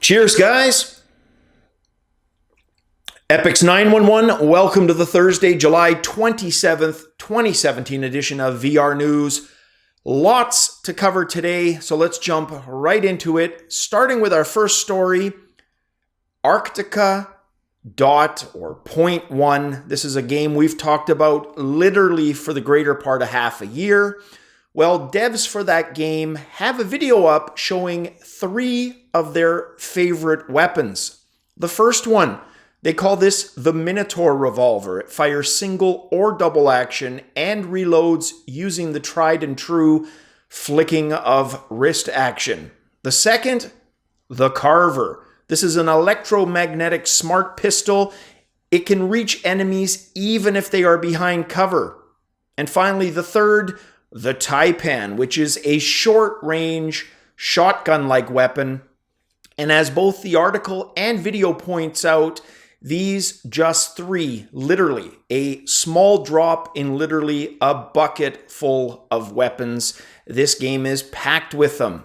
Cheers, guys. Epix 911, welcome to the Thursday, July 27th, 2017 edition of VR News. Lots to cover today, so let's jump right into it. Starting with our first story, Arctica Dot or Point One. This is a game we've talked about literally for the greater part of half a year. Well, devs for that game have a video up showing 3 of their favorite weapons. The first one, they call this the Minotaur Revolver. It fires single or double action and reloads using the tried and true flicking of wrist action. The second, the Carver. This is an electromagnetic smart pistol. It can reach enemies even if they are behind cover. And finally, the third, the Taipan, which is a short-range shotgun-like weapon. And as both the article and video points out, these just 3, literally, a small drop in literally a bucket full of weapons. This game is packed with them.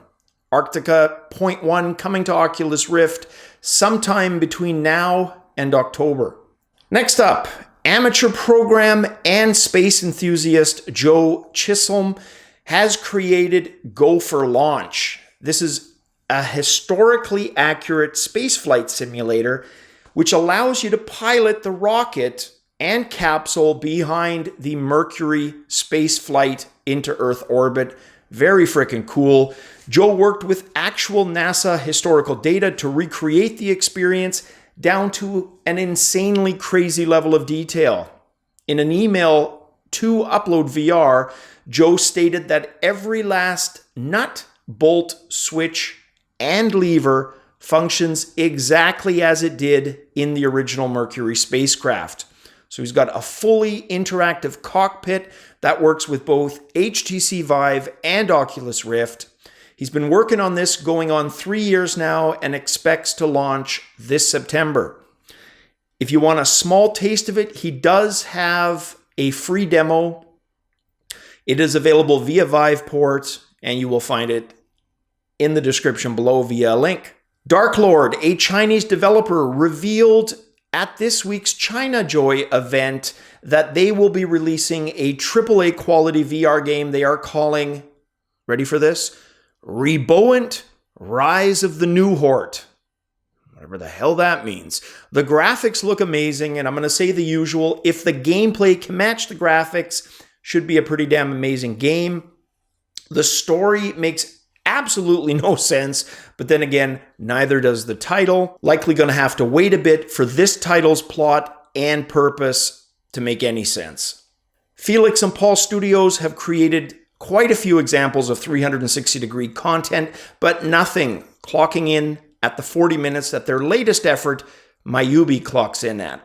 Arctica Point One coming to Oculus Rift sometime between now and October. Next up, amateur program and space enthusiast Joe Chisholm has created Go for Launch. This is a historically accurate spaceflight simulator which allows you to pilot the rocket and capsule behind the Mercury spaceflight into Earth orbit. Very freaking cool. Joe worked with actual NASA historical data to recreate the experience down to an insanely crazy level of detail. In an email to Upload VR, Joe stated that every last nut, bolt, switch, and lever functions exactly as it did in the original Mercury spacecraft. So he's got a fully interactive cockpit that works with both HTC Vive and Oculus Rift. He's been working on this going on 3 years now and expects to launch this September. If you want a small taste of it, he does have a free demo. It is available via Viveport, and you will find it in the description below via a link. Darklord, a Chinese developer, revealed at this week's China Joy event that they will be releasing a AAA quality VR game they are calling, ready for this? Reboant Rise of the New Hort. Whatever the hell that means. The graphics look amazing, and I'm going to say the usual. If the gameplay can match the graphics, should be a pretty damn amazing game. The story makes absolutely no sense, but then again, neither does the title. Likely going to have to wait a bit for this title's plot and purpose to make any sense. Felix and Paul Studios have created quite a few examples of 360-degree content, but nothing clocking in at the 40 minutes that their latest effort, Mayubi, clocks in at.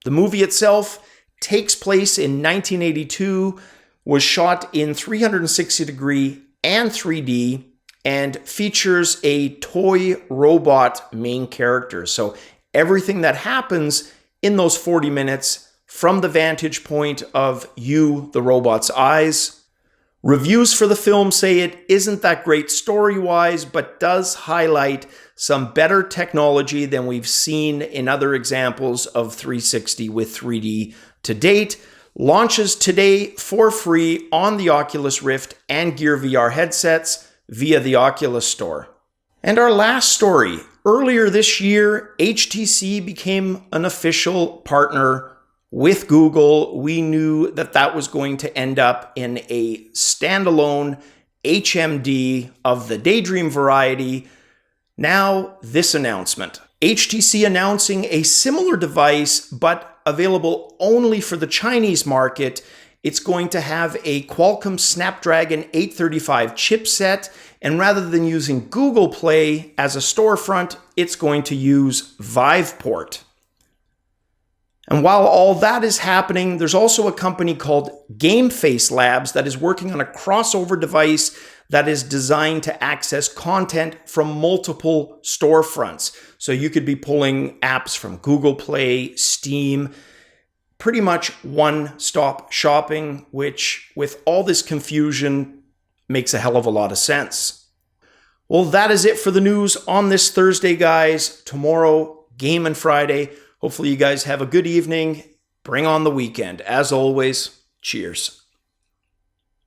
The movie itself takes place in 1982, was shot in 360-degree and 3D, and features a toy robot main character. So everything that happens in those 40 minutes from the vantage point of you, the robot's eyes. Reviews for the film say it isn't that great story-wise, but does highlight some better technology than we've seen in other examples of 360 with 3D to date. Launches today for free on the Oculus Rift and Gear VR headsets via the Oculus Store. And our last story. Earlier this year, HTC became an official partner with Google. We knew that that was going to end up in a standalone HMD of the Daydream variety. Now, this announcement. HTC announcing a similar device, but available only for the Chinese market. It's going to have a Qualcomm Snapdragon 835 chipset, and rather than using Google Play as a storefront, it's going to use Viveport. And while all that is happening, there's also a company called GameFace Labs that is working on a crossover device that is designed to access content from multiple storefronts. So you could be pulling apps from Google Play, Steam, pretty much one-stop shopping, which with all this confusion makes a hell of a lot of sense. Well, that is it for the news on this Thursday, guys. Tomorrow, Game and Friday. Hopefully you guys have a good evening. Bring on the weekend. As always, cheers.